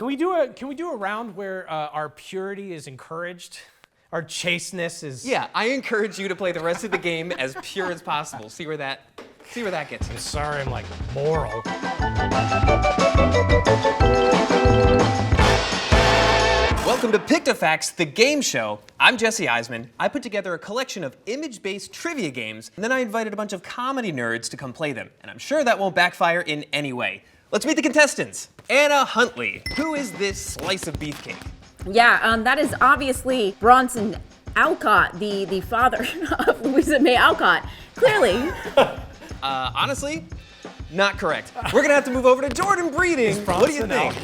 Can we do a round where our purity is encouraged? Our chasteness is... Yeah, I encourage you to play the rest of the game as pure as possible. See where that gets you. I'm sorry, I'm like moral. Welcome to PictoFacts, the game show. I'm Jesse Eisemann. I put together a collection of image-based trivia games, and then I invited a bunch of comedy nerds to come play them. And I'm sure that won't backfire in any way. Let's meet the contestants. Anna Huntley. Who is this slice of beefcake? Yeah, that is obviously Bronson Alcott, the father of Louisa May Alcott. Clearly. Honestly, not correct. We're gonna have to move over to Jordan Breeding. What do you think?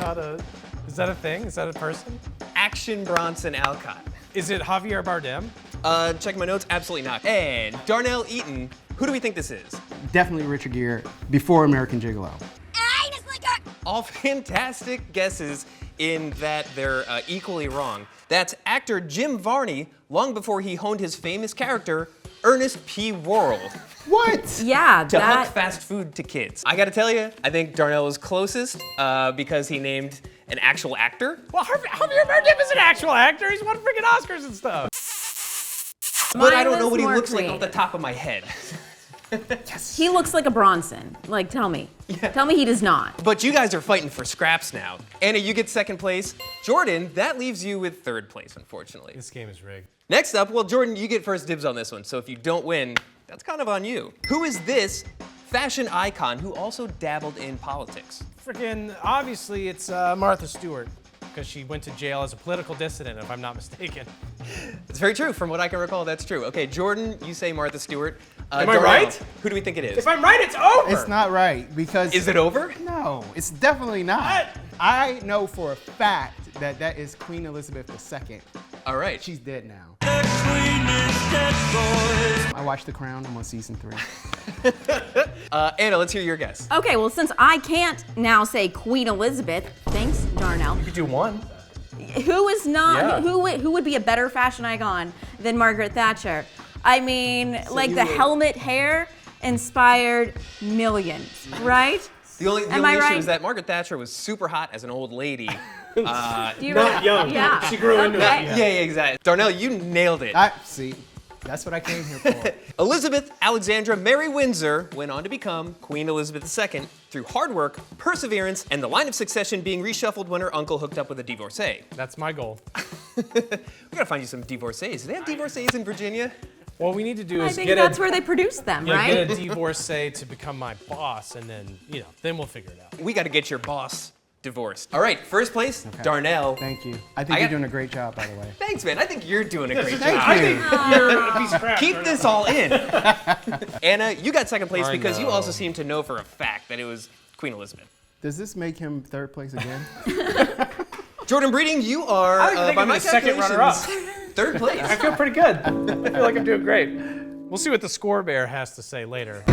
Is that a thing? Is that a person? Action Bronson Alcott. Is it Javier Bardem? Check my notes, absolutely not. And Darnell Eaton, who do we think this is? Definitely Richard Gere before American Gigolo. All fantastic guesses in that they're equally wrong. That's actor Jim Varney, long before he honed his famous character, Ernest P. Worrell. What? Yeah, To hook fast food to kids. I gotta tell you, I think Darnell was closest because he named an actual actor. Well, Javier Bardem is an actual actor. He's won freaking Oscars and stuff. But I don't know was what he more looks like off creative. the top of my head. He looks like a Bronson. Like, tell me. Yeah. Tell me he does not. But you guys are fighting for scraps now. Anna, you get second place. Jordan, that leaves you with third place, unfortunately. This game is rigged. Next up, well, Jordan, you get first dibs on this one. So if you don't win, that's kind of on you. Who is this fashion icon who also dabbled in politics? Freaking, obviously it's Martha Stewart, because she went to jail as a political dissident, if I'm not mistaken. It's very true. From what I can recall, that's true. Okay, Jordan, you say Martha Stewart. Am I right? Who do we think it is? If I'm right, it's over! It's not right because... Is it over? No, it's definitely not. What? I know for a fact that that is Queen Elizabeth II. All right. She's dead now. I watched The Crown. I'm on season 3. Anna, let's hear your guess. Okay, well, since I can't now say Queen Elizabeth, thanks, Darnell. You could do one. Who is not? Yeah. Who would be a better fashion icon than Margaret Thatcher? I mean, like the you would- helmet hair inspired millions, right? The only Am I issue right? is that Margaret Thatcher was super hot as an old lady. Do you Not remember? young. Yeah. She grew into it. Okay. Yeah, exactly. Darnell, you nailed it. See, that's what I came here for. Elizabeth Alexandra Mary Windsor went on to become Queen Elizabeth II through hard work, perseverance, and the line of succession being reshuffled when her uncle hooked up with a divorcee. That's my goal. We gotta find you some divorcees. Do they have divorcees in Virginia? What we need to do I is think get that's a, where they produce them, get right? a divorcee to become my boss, and then, then we'll figure it out. We gotta get your boss divorced. All right, first place, Darnell. Thank you. I think you're doing a great job, by the way. Thanks, man. I think you're doing a great job. I think you're a piece of crap. Keep this all in. Anna, you got second place I because you know. also seem to know for a fact that it was Queen Elizabeth. Does this make him third place again? Jordan Breeding, you are, I think by I'm my the second runner-up. calculations, third place. I feel pretty good. I feel like I'm doing great. We'll see what the score bear has to say later.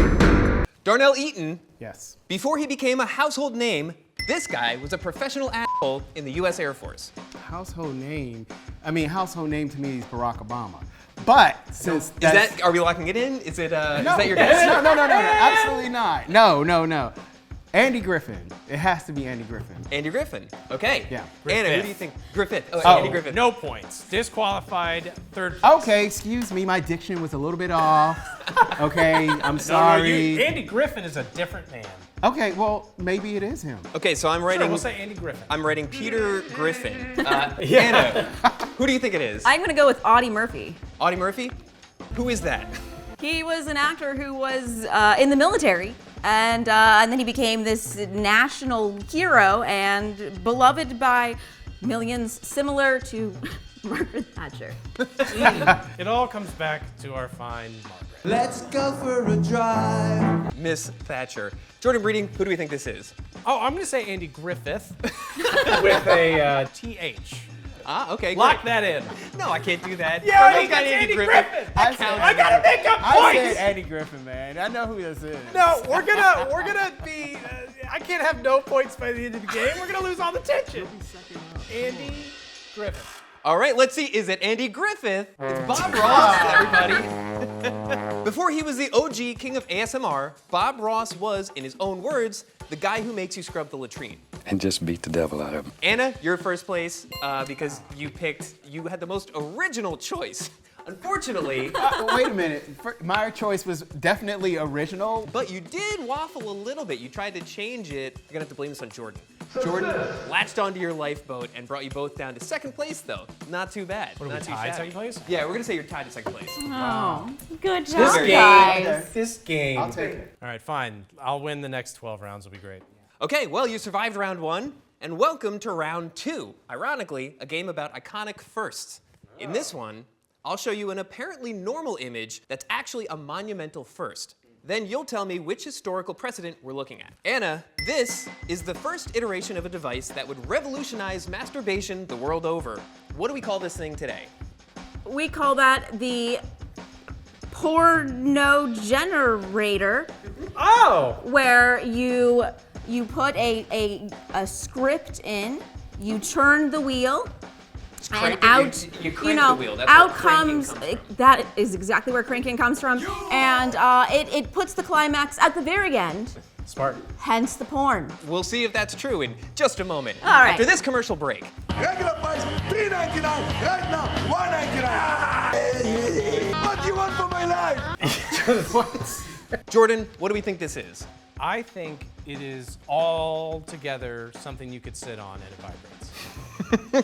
Darnell Eaton, Yes. before he became a household name, this guy was a professional asshole in the U.S. Air Force. Household name. I mean, household name to me is Barack Obama. But since Are we locking it in? Is that your No, guess? no, absolutely not. No. Andy Griffin. It has to be Andy Griffin. Andy Griffin. Okay. Yeah. Anna, who Griffith. do you think? Griffith. Oh, Oh. Andy Griffin. No points. Disqualified. Third place. Okay, excuse me, my diction was a little bit off. Okay, I'm sorry. Andy Griffin is a different man. Okay, well, maybe it is him. Okay, so I'm Sure, writing. we'll say Andy Griffin. I'm writing Peter Griffin. Anna, who do you think it is? I'm gonna go with Audie Murphy. Audie Murphy? Who is that? He was an actor who was in the military, and then he became this national hero and beloved by millions, similar to Margaret Thatcher. It all comes back to our fine Margaret. Let's go for a drive. Miss Thatcher. Jordan Breeding, who do we think this is? Oh, I'm gonna say Andy Griffith with a TH. Ah, okay. Lock great. that in. No, I can't do that. Yeah, Darnell's got that's Andy Griffin. Griffin. That counts. I gotta make up I points. said Andy Griffin, man. I know who this is. No, we're gonna be. I can't have no points by the end of the game. We're gonna lose all the tension. Andy Griffith. All right, let's see. Is it Andy Griffith? It's Bob Ross, everybody. Before he was the OG king of ASMR, Bob Ross was, in his own words, the guy who makes you scrub the latrine. And just beat the devil out of him. Anna, you're first place because you had the most original choice. Unfortunately, Wait a minute. My choice was definitely original. but you did waffle a little bit. You tried to change it. You're gonna have to blame this on Jordan. Jordan latched onto your lifeboat and brought you both down to second place, though. Not too bad. What are we Not too tied shabby. second place? Yeah, we're gonna say you're tied to second place. Oh, good This job, game. guys. This game. I'll take it. All right, fine. I'll win the next 12 rounds. Will be great. Okay, well, you survived round 1, and welcome to round 2. Ironically, a game about iconic firsts. In this one, I'll show you an apparently normal image that's actually a monumental first. Then you'll tell me which historical precedent we're looking at. Anna, this is the first iteration of a device that would revolutionize masturbation the world over. What do we call this thing today? We call that the porno generator, Oh! where you put a script in, you turn the wheel, and out, you crank know, the wheel. That's out where cranking comes, comes from. that is exactly where cranking comes from, and it puts the climax at the very end, Smart. hence the porn. We'll see if that's true in just a moment. All right. After this commercial break. Regular price, $3.99. Right now, $1.99. What do you want for my life? Jordan, what do we think this is? I think it is all together something you could sit on and it vibrates.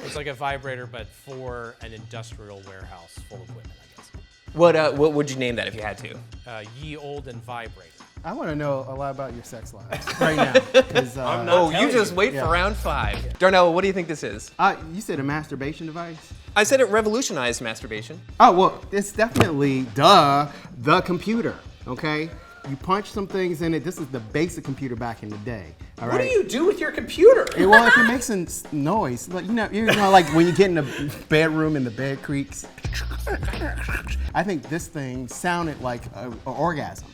It's like a vibrator, but for an industrial warehouse full of equipment, I guess. What would you name that if you had to? Ye olden vibrator. I want to know a lot about your sex lives right now. 'Cause, Oh, you just wait for round 5. Darnell, what do you think this is? you said a masturbation device? I said it revolutionized masturbation. Oh, well, it's definitely the computer, okay? You punch some things in it. This is the basic computer back in the day, all right? What do you do with your computer? Well, it can make some noise. Like, you know, like when you get in the bedroom and the bed creaks. I think this thing sounded like an orgasm.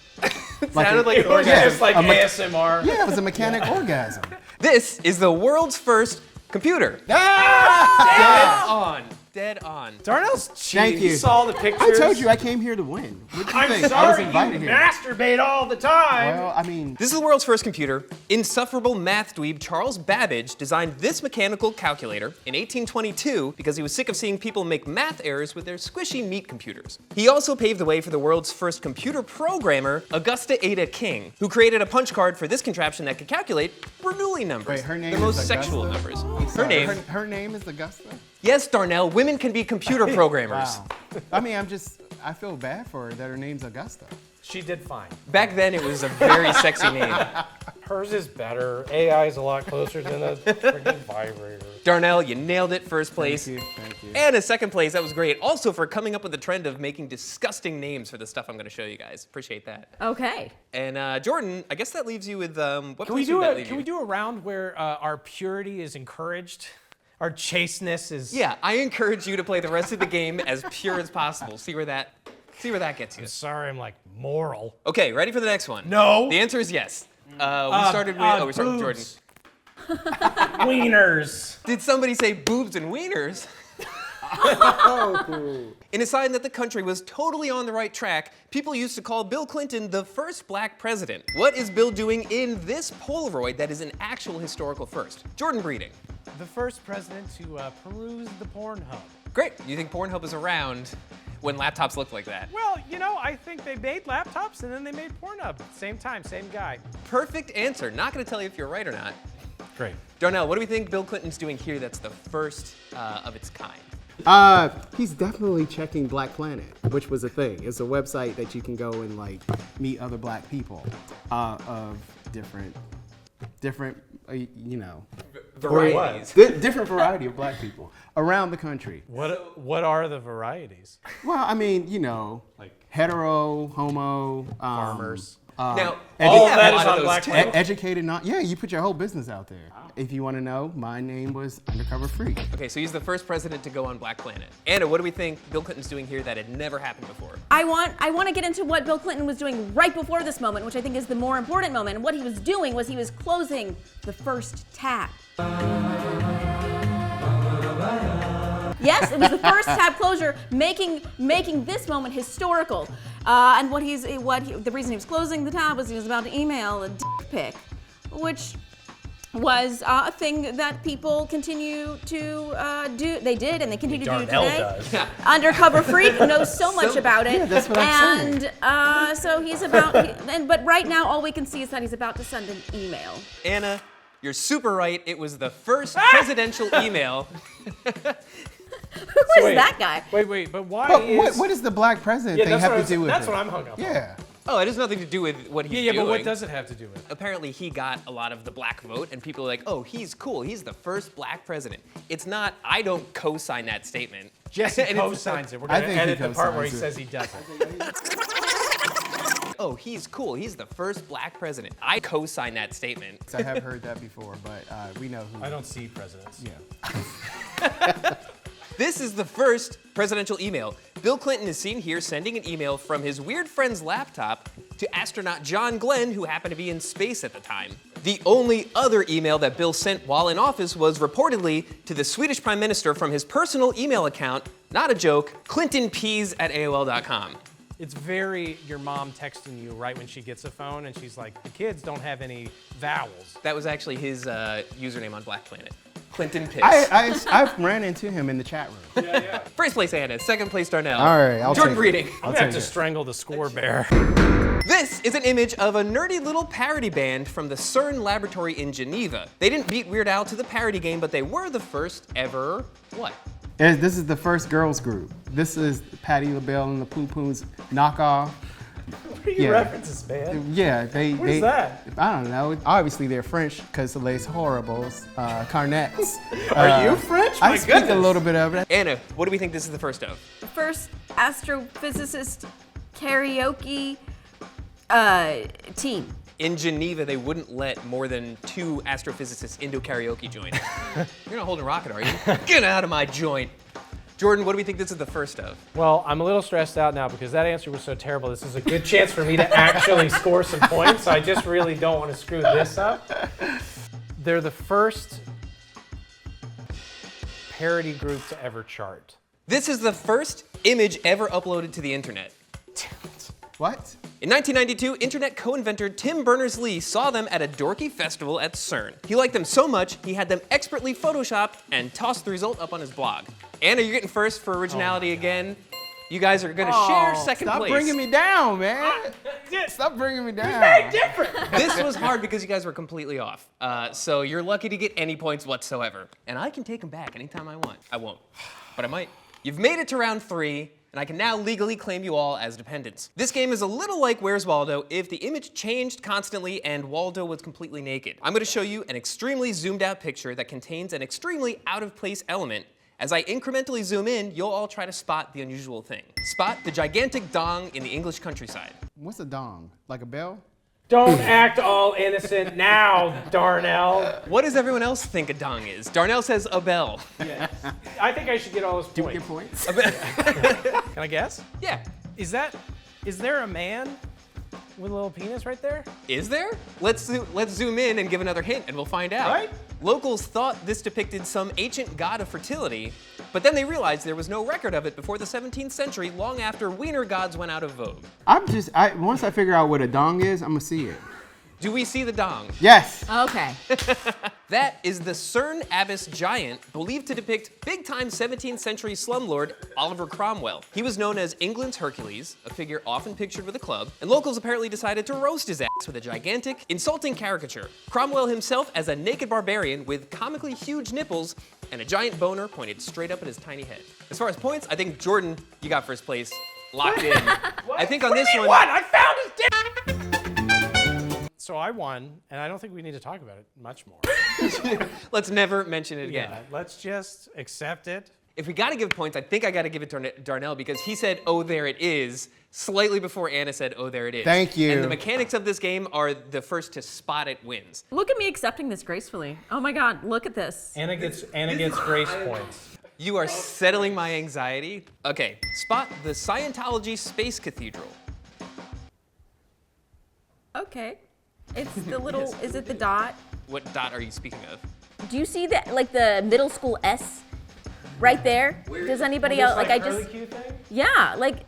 Sounded like an It was orgasm. just like ASMR. Yeah, it was a mechanic orgasm. This is the world's first computer. Ah! Dead on. Darnell's cheating. Thank you. He saw the pictures. I told you I came here to win. What do you I'm think? I was sorry invited you here. masturbate all the time. Well, I mean, This is the world's first computer. Insufferable math dweeb Charles Babbage designed this mechanical calculator in 1822 because he was sick of seeing people make math errors with their squishy meat computers. He also paved the way for the world's first computer programmer, Augusta Ada King, who created a punch card for this contraption that could calculate Bernoulli numbers. Wait, her name the is most Augusta? sexual numbers. Her sorry, name. Her name is Augusta? Yes, Darnell, women can be computer programmers. Wow. I mean, I feel bad for her that her name's Augusta. She did fine. Back then, it was a very sexy name. Hers is better. AI is a lot closer than a freaking vibrator. Darnell, you nailed it, first place. Thank you. And a second place, that was great. Also for coming up with the trend of making disgusting names for the stuff I'm gonna show you guys. Appreciate that. Okay. And Jordan, I guess that leaves you with, what Can we place would that leave can you? we do a round where our purity is encouraged? Our chasteness is. Yeah, I encourage you to play the rest of the game as pure as possible. See where that gets you. Sorry, I'm like moral. Okay, ready for the next one? No. The answer is yes. We started with Jordan. boobs. Wieners. Did somebody say boobs and wieners? In a sign that the country was totally on the right track, people used to call Bill Clinton the first black president. What is Bill doing in this Polaroid that is an actual historical first? Jordan Breeding. The first president to peruse the Pornhub. Great. You think Pornhub was around when laptops looked like that? Well, you know, I think they made laptops and then they made Pornhub. Same time, same guy. Perfect answer. Not going to tell you if you're right or not. Great. Darnell, what do we think Bill Clinton's doing here that's the first of its kind? He's definitely checking Black Planet, which was a thing. It's a website that you can go and like meet other black people of different, you know, Varieties. different variety of black people around the country. What are the varieties? Well, I mean, you know, like hetero, homo, Farmers. Now, all we have that a is lot of on those Black too. Planet? educated, not yeah. You put your whole business out there. If you want to know, my name was Undercover Freak. Okay, so he's the first president to go on Black Planet. Anna, what do we think Bill Clinton's doing here that had never happened before? I want to get into what Bill Clinton was doing right before this moment, which I think is the more important moment. And what he was doing was he was closing the first tab. Yes, it was the first tab closure, making this moment historical. And the reason he was closing the tab was he was about to email a dick pic. which was a thing that people continue to do. They did, and they continue to do Darnell today. does. Undercover Freak knows so much about it. Yeah, that's what I'm saying. And so he's about, but right now all we can see is that he's about to send an email. Anna, you're super right. It was the first presidential email. Who is that guy? Wait, but why But is... what does the black president thing that's have what to do with That's it? what I'm hung up on. Yeah. Oh, it has nothing to do with what he's Yeah, doing. but what does it have to do with? Apparently he got a lot of the black vote and people are like, oh, he's cool. He's the first black president. It's not, I don't co-sign that statement. Jesse And it's- co-signs it. We're I going to think he edit the part where he co-signs says it. he doesn't. Oh, he's cool. He's the first black president. I co-sign that statement. I have heard that before, but we know who. I don't see presidents. Yeah. This is the first presidential email. Bill Clinton is seen here sending an email from his weird friend's laptop to astronaut John Glenn, who happened to be in space at the time. The only other email that Bill sent while in office was reportedly to the Swedish Prime Minister from his personal email account, not a joke, clintonpeas@aol.com. It's very your mom texting you right when she gets a phone and she's like, the kids don't have any vowels. That was actually his username on Black Planet. Clinton Piss. I've ran into him in the chat room. First place Anna, second place Darnell. All right, I'll Jordan take it. Reading. I'm gonna have to strangle the score bear. This is an image of a nerdy little parody band from the CERN laboratory in Geneva. They didn't beat Weird Al to the parody game, but they were the first ever, what? This is the first girls group. This is Patti LaBelle and the Poo Poos knockoff. What are your references, man? Yeah, they. What is that? I don't know. Obviously, they're French because of Les Horribles, Carnets. Are you French? I My speak goodness. a little bit of it. Anna, what do we think this is the first of? The first astrophysicist karaoke team. In Geneva, they wouldn't let more than 2 astrophysicists into a karaoke joint. You're not holding a rocket, are you? Get out of my joint. Jordan, what do we think this is the first of? Well, I'm a little stressed out now because that answer was so terrible. This is a good chance for me to actually score some points. I just really don't want to screw this up. They're the first parody group to ever chart. This is the first image ever uploaded to the internet. What? In 1992, internet co-inventor Tim Berners-Lee saw them at a dorky festival at CERN. He liked them so much, he had them expertly photoshopped and tossed the result up on his blog. Anna, you're getting first for originality again. You guys are gonna share second Stop place. bringing me down, man. Stop bringing me down. Very different. This was hard because you guys were completely off. So you're lucky to get any points whatsoever. And I can take them back anytime I want. I won't, but I might. You've made it to round 3, and I can now legally claim you all as dependents. This game is a little like Where's Waldo if the image changed constantly and Waldo was completely naked. I'm gonna show you an extremely zoomed out picture that contains an extremely out of place element. As I incrementally zoom in, you'll all try to spot the unusual thing. Spot the gigantic dong in the English countryside. What's a dong? Like a bell? Don't act all innocent now, Darnell. What does everyone else think a dong is? Darnell says a bell. I think I should get all those Do we points. get points? Can I guess? Yeah. Is there a man with a little penis right there? Is there? Let's zoom in and give another hint and we'll find out. Right? Locals thought this depicted some ancient god of fertility, but then they realized there was no record of it before the 17th century, long after wiener gods went out of vogue. Once I figure out what a dong is, I'm gonna see it. Do we see the dong? Yes. Okay. That is the CERN Abyss giant, believed to depict big-time 17th century slumlord Oliver Cromwell. He was known as England's Hercules, a figure often pictured with a club, and locals apparently decided to roast his ass with a gigantic, insulting caricature. Cromwell himself as a naked barbarian with comically huge nipples and a giant boner pointed straight up at his tiny head. As far as points, I think Jordan, you got first place, locked in. I think on this one. What? I found his dick! So I won, and I don't think we need to talk about it much more. Let's never mention it again. Yeah, let's just accept it. If we gotta give points, I think I gotta give it to Darnell because he said, oh, there it is, slightly before Anna said, oh, there it is. Thank you. And the mechanics of this game are the first to spot it wins. Look at me accepting this gracefully. Oh my God, look at this. Anna gets grace points. You are settling my anxiety. Okay, spot the Scientology Space Cathedral. Okay. It's the little, is it the dot? What dot are you speaking of? Do you see that, like the middle school S right there? Does anybody else, like I just, Curly Q thing? yeah, like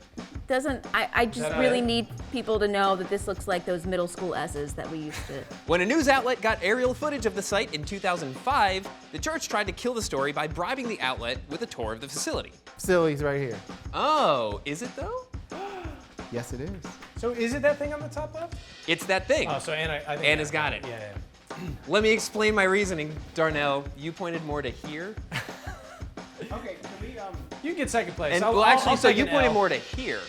I just really need people to know that this looks like those middle school S's that we used to. When a news outlet got aerial footage of the site in 2005, the church tried to kill the story by bribing the outlet with a tour of the facility. Facility's right here. Oh, is it though? Yes, it is. So is it that thing on the top left? It's that thing. Oh, so Anna, I think Anna's got it. Yeah. Let me explain my reasoning, Darnell. You pointed more to here. Okay, can we, You get second place. And, I'll actually, so take you an pointed L. more to here.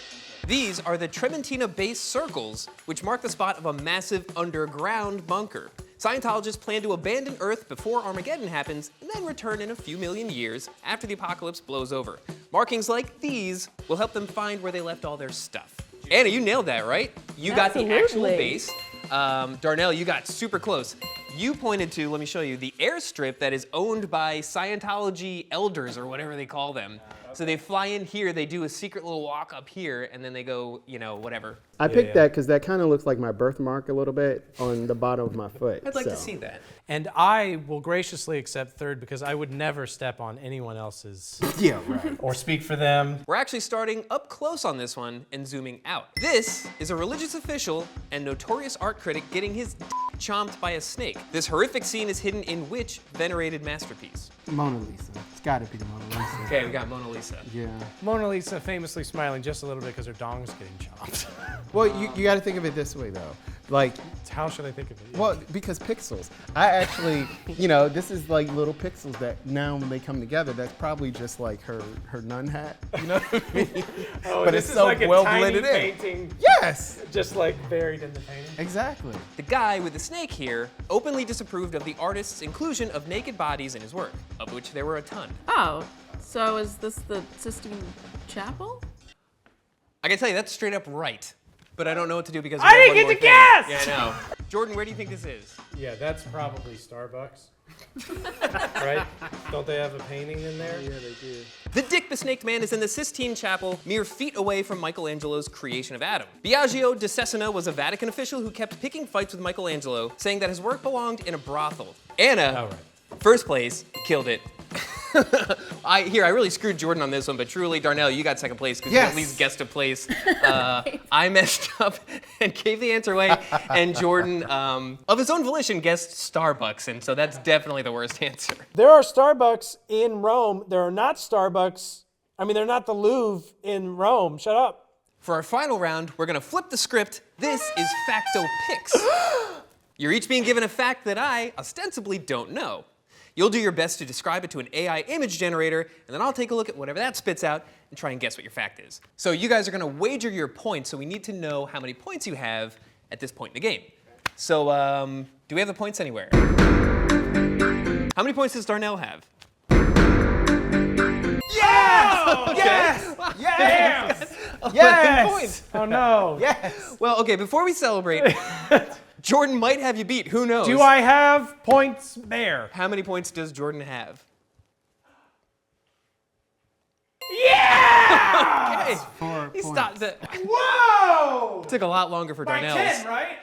These are the Trementina-based circles, which mark the spot of a massive underground bunker. Scientologists plan to abandon Earth before Armageddon happens, and then return in a few million years after the apocalypse blows over. Markings like these will help them find where they left all their stuff. Anna, you nailed that, right? You got the actual Absolutely. base. Darnell, you got super close. You pointed to, let me show you, the airstrip that is owned by Scientology elders, or whatever they call them. So they fly in here, they do a secret little walk up here, and then they go, you know, whatever. I picked that because that kind of looks like my birthmark a little bit on the bottom of my foot. I'd like to see that. And I will graciously accept third because I would never step on anyone else's Yeah, right. or speak for them. We're actually starting up close on this one and zooming out. This is a religious official and notorious art critic getting his chomped by a snake. This horrific scene is hidden in which venerated masterpiece? Mona Lisa. It's got to be the Mona Lisa. Okay, we got Mona Lisa. Yeah. Mona Lisa famously smiling just a little bit because her dong's getting chopped. Well, you got to think of it this way, though. Like, How should I think of it? well, because pixels. I actually, you know, this is like little pixels that now when they come together, that's probably just like her nun hat. You know what I mean? Oh, but this it's is so like a well tiny blended in. painting, Yes, just like buried in the painting. exactly. The guy with the snake here openly disapproved of the artist's inclusion of naked bodies in his work, of which there were a ton. Oh, so is this the Sistine Chapel? I can tell you that's straight up right, but I don't know what to do because I we have didn't one get to more thing. guess! Yeah, I know. Jordan, where do you think this is? Yeah, that's probably Starbucks. Right? Don't they have a painting in there? Yeah, they do. The Dick Besnaked Man is in the Sistine Chapel, mere feet away from Michelangelo's creation of Adam. Biagio de Cesena was a Vatican official who kept picking fights with Michelangelo, saying that his work belonged in a brothel. Anna, Oh, right. first place, killed it. I really screwed Jordan on this one, but truly, Darnell, you got second place because you Yes. at least guessed a place. I messed up and gave the answer away, and Jordan, of his own volition, guessed Starbucks, and so that's definitely the worst answer. There are Starbucks in Rome. There are not Starbucks. I mean, they're not the Louvre in Rome. Shut up. For our final round, we're gonna flip the script. This is Facto Picks. You're each being given a fact that I ostensibly don't know. You'll do your best to describe it to an AI image generator, and then I'll take a look at whatever that spits out and try and guess what your fact is. So you guys are gonna wager your points, so we need to know how many points you have at this point in the game. So, do we have the points anywhere? How many points does Darnell have? Yes! Yes! Yes! 11 points. Oh no. Yes. Well, okay, before we celebrate, Jordan might have you beat, who knows? Do I have points there? How many points does Jordan have? Yeah! Hey, 4 he points. stopped the, Whoa! took a lot longer for By Darnell's. 10, right?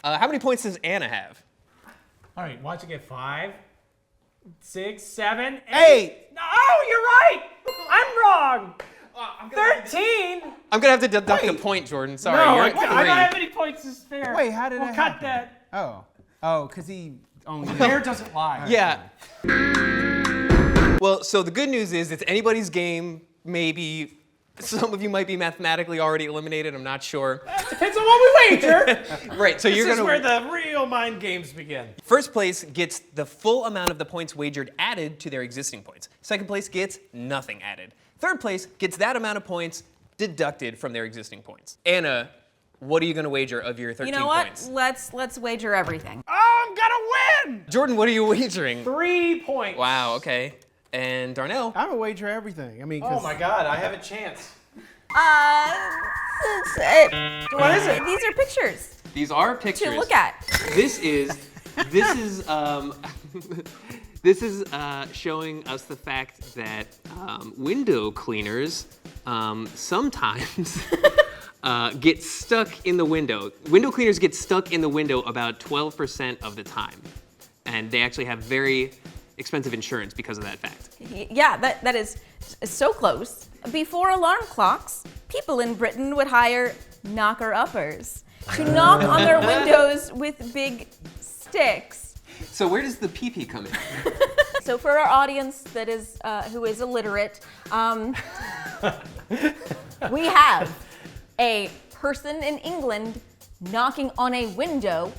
How many points does Anna have? All right, watch it get 5, 6, 7, 8. No, you're right. I'm wrong. 13. I'm gonna have to deduct a Wait. point, Jordan. Sorry, No, you're I at don't have 3. any points is fair. Wait, how did we'll that cut happen? that. Oh, because he only. Fair doesn't lie. Yeah. Well, so the good news is it's anybody's game. Maybe some of you might be mathematically already eliminated. I'm not sure. Depends on what we wager. Right. So you're This is gonna. where the real mind games begin. First place gets the full amount of the points wagered added to their existing points. Second place gets nothing added. Third place gets that amount of points deducted from their existing points. Anna, what are you going to wager of your 13 You know what? points? Let's wager everything. Oh, I'm gonna win. Jordan, what are you wagering? 3 points. Wow, okay. And Darnell? I would wager everything. I mean, 'cause Oh my God, I have a chance. What is it? These are pictures These are pictures. to look at. This is this is showing us the fact that window cleaners sometimes get stuck in the window. Window cleaners get stuck in the window about 12% of the time, and they actually have very expensive insurance because of that fact. Yeah, that is so close. Before alarm clocks, people in Britain would hire knocker-uppers to knock on their windows with big sticks. So where does the pee-pee come in? So for our audience that is who is illiterate, we have a person in England knocking on a window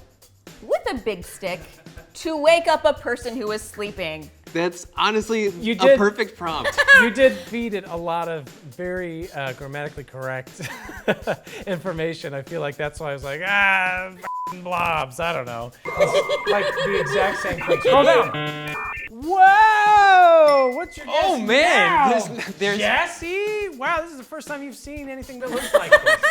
with a big stick to wake up a person who is sleeping. That's honestly You a did- perfect prompt. You did feed it a lot of very grammatically correct information. I feel like that's why I was like, f***ing blobs. I don't know. It's like the exact same thing. Scroll down. Whoa! What's your guess? Oh man, now? there's Jesse? Wow, this is the first time you've seen anything that looks like this.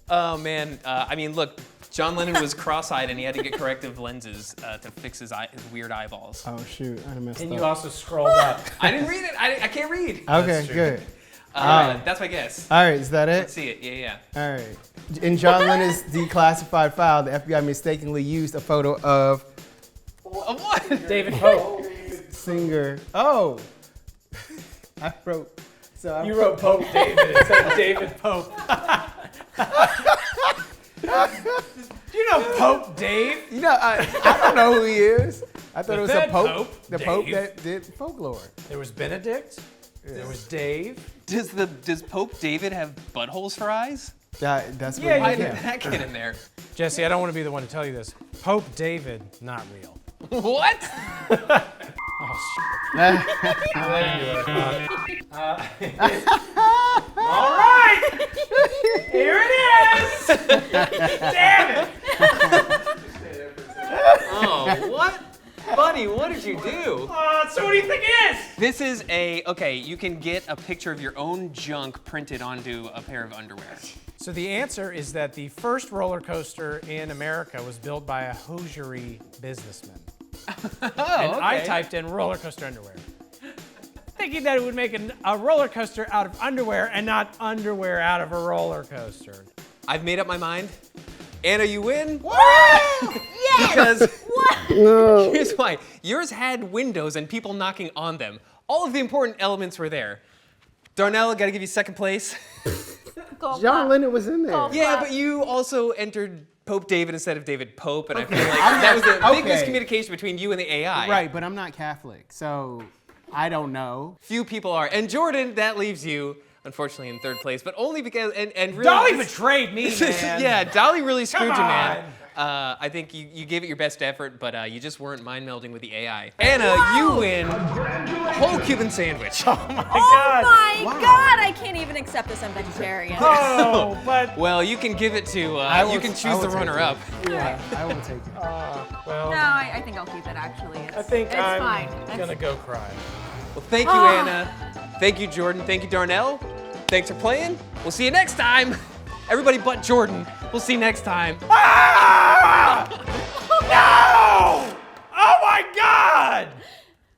Oh man, I mean, look, John Lennon was cross-eyed and he had to get corrective lenses to fix his weird eyeballs. Oh shoot, I messed And up. you also scrolled up. I didn't read it. I can't read. Okay, true. good. That's my guess. All right, is that it? Let's see it. Yeah. All right. In John Lennon's declassified file, the FBI mistakenly used a photo of What? David Pope. singer. Oh, I wrote. So I You wrote Pope David instead of David Pope. Do you know Pope Dave? You know, I don't know who he is. I thought it was a That pope. Pope The pope Dave. that did folklore. There was Benedict. There was Dave. Does Pope David have buttholes for eyes? That's Yeah, what Why he did did. that get in there? Jesse, I don't want to be the one to tell you this. Pope David, not real. What? All right! Here it is! Damn it! Oh, what? Buddy, what did you do? So what do you think it is? This is okay, you can get a picture of your own junk printed onto a pair of underwear. So the answer is that the first roller coaster in America was built by a hosiery businessman. And I typed in roller coaster underwear, thinking that it would make a roller coaster out of underwear and not underwear out of a roller coaster. I've made up my mind. Anna, you win. Yes! Because here's why. Yours had windows and people knocking on them. All of the important elements were there. Darnell, gotta give you second place. Golf John clap. Lennon was in there. Golf Yeah, clap. but you also entered Pope David instead of David Pope, and I feel like that was the big Okay. miscommunication between you and the AI. Right, but I'm not Catholic, so I don't know. Few people are. And Jordan, that leaves you, unfortunately, in third place, but only because, and really. Dolly this- betrayed me, man. Yeah, Dolly really screwed you, man. on. I think you gave it your best effort, but you just weren't mind melding with the AI. Anna, you win whole Cuban sandwich. Oh my Oh God. my God! I can't even accept this. I'm vegetarian. Oh, but Well, you can give it to, you can choose the runner-up. Yeah, I will take it. well, No, I think I'll keep it. Actually, it's, I think it's I'm fine. gonna go cry. Well, thank you, Anna. Thank you, Jordan. Thank you, Darnell. Thanks for playing. We'll see you next time. Everybody but Jordan. We'll see you next time.